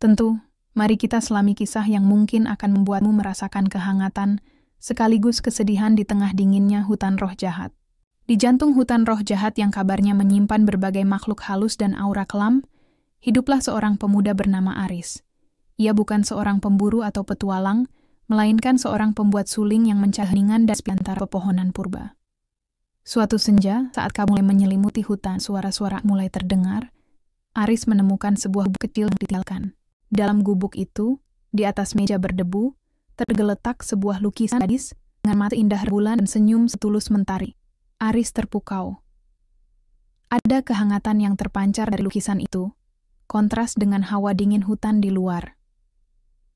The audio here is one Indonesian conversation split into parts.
Tentu, mari kita selami kisah yang mungkin akan membuatmu merasakan kehangatan, sekaligus kesedihan di tengah dinginnya hutan roh jahat. Di jantung hutan roh jahat yang kabarnya menyimpan berbagai makhluk halus dan aura kelam, hiduplah seorang pemuda bernama Aris. Ia bukan seorang pemburu atau petualang, melainkan seorang pembuat suling yang mencari heningan dan antara pepohonan purba. Suatu senja, saat kabut mulai menyelimuti hutan, suara-suara mulai terdengar, Aris menemukan sebuah gubuk kecil yang ditinggalkan. Dalam gubuk itu, di atas meja berdebu, tergeletak sebuah lukisan gadis dengan mata indah bulan dan senyum setulus mentari. Aris terpukau. Ada kehangatan yang terpancar dari lukisan itu, kontras dengan hawa dingin hutan di luar.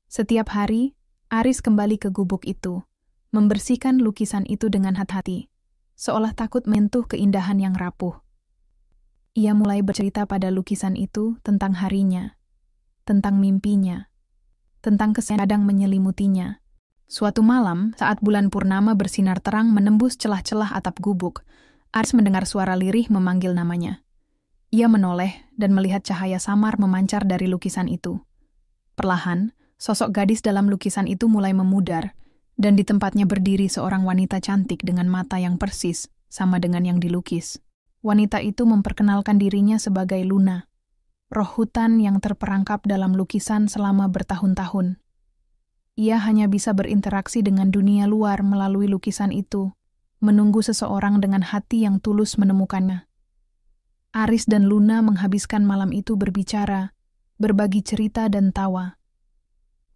Setiap hari, Aris kembali ke gubuk itu, membersihkan lukisan itu dengan hati-hati, seolah takut menyentuh keindahan yang rapuh. Ia mulai bercerita pada lukisan itu tentang harinya, tentang mimpinya, tentang kesedihan menyelimutinya. Suatu malam, saat bulan purnama bersinar terang menembus celah-celah atap gubuk, Aris mendengar suara lirih memanggil namanya. Ia menoleh dan melihat cahaya samar memancar dari lukisan itu. Perlahan, sosok gadis dalam lukisan itu mulai memudar, dan di tempatnya berdiri seorang wanita cantik dengan mata yang persis, sama dengan yang dilukis. Wanita itu memperkenalkan dirinya sebagai Luna, roh hutan yang terperangkap dalam lukisan selama bertahun-tahun. Ia hanya bisa berinteraksi dengan dunia luar melalui lukisan itu, menunggu seseorang dengan hati yang tulus menemukannya. Aris dan Luna menghabiskan malam itu berbicara, berbagi cerita dan tawa.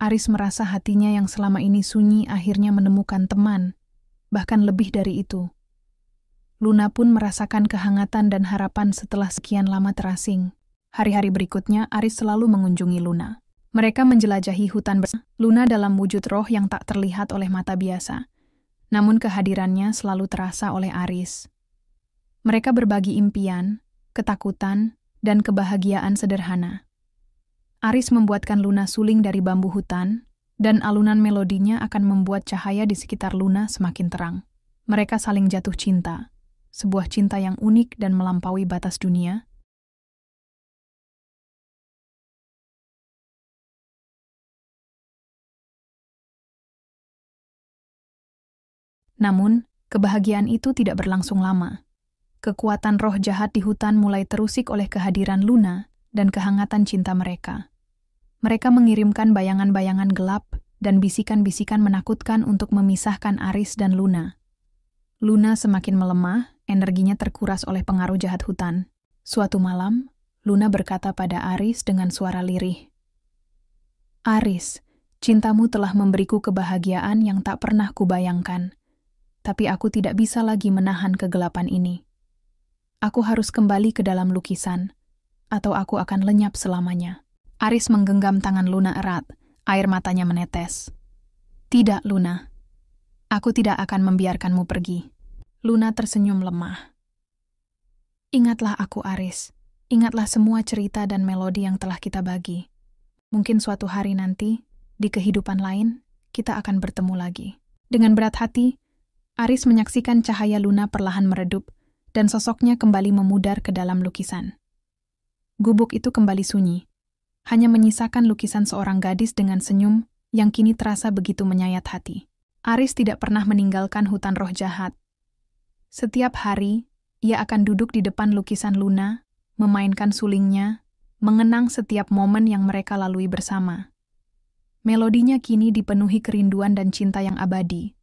Aris merasa hatinya yang selama ini sunyi akhirnya menemukan teman, bahkan lebih dari itu. Luna pun merasakan kehangatan dan harapan setelah sekian lama terasing. Hari-hari berikutnya, Aris selalu mengunjungi Luna. Mereka menjelajahi hutan bersama, Luna dalam wujud roh yang tak terlihat oleh mata biasa. Namun kehadirannya selalu terasa oleh Aris. Mereka berbagi impian, ketakutan, dan kebahagiaan sederhana. Aris membuatkan Luna suling dari bambu hutan, dan alunan melodinya akan membuat cahaya di sekitar Luna semakin terang. Mereka saling jatuh cinta, sebuah cinta yang unik dan melampaui batas dunia. Namun, kebahagiaan itu tidak berlangsung lama. Kekuatan roh jahat di hutan mulai terusik oleh kehadiran Luna dan kehangatan cinta mereka. Mereka mengirimkan bayangan-bayangan gelap dan bisikan-bisikan menakutkan untuk memisahkan Aris dan Luna. Luna semakin melemah, energinya terkuras oleh pengaruh jahat hutan. Suatu malam, Luna berkata pada Aris dengan suara lirih, "Aris, cintamu telah memberiku kebahagiaan yang tak pernah kubayangkan. Tapi aku tidak bisa lagi menahan kegelapan ini. Aku harus kembali ke dalam lukisan, atau aku akan lenyap selamanya." Aris menggenggam tangan Luna erat, air matanya menetes. "Tidak, Luna. Aku tidak akan membiarkanmu pergi." Luna tersenyum lemah. "Ingatlah aku, Aris. Ingatlah semua cerita dan melodi yang telah kita bagi. Mungkin suatu hari nanti, di kehidupan lain, kita akan bertemu lagi." Dengan berat hati, Aris menyaksikan cahaya Luna perlahan meredup, dan sosoknya kembali memudar ke dalam lukisan. Gubuk itu kembali sunyi, hanya menyisakan lukisan seorang gadis dengan senyum yang kini terasa begitu menyayat hati. Aris tidak pernah meninggalkan hutan roh jahat. Setiap hari, ia akan duduk di depan lukisan Luna, memainkan sulingnya, mengenang setiap momen yang mereka lalui bersama. Melodinya kini dipenuhi kerinduan dan cinta yang abadi.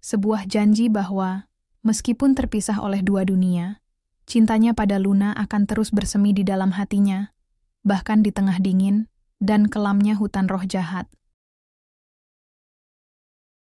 Sebuah janji bahwa, meskipun terpisah oleh dua dunia, cintanya pada Luna akan terus bersemi di dalam hatinya, bahkan di tengah dingin dan kelamnya hutan roh jahat.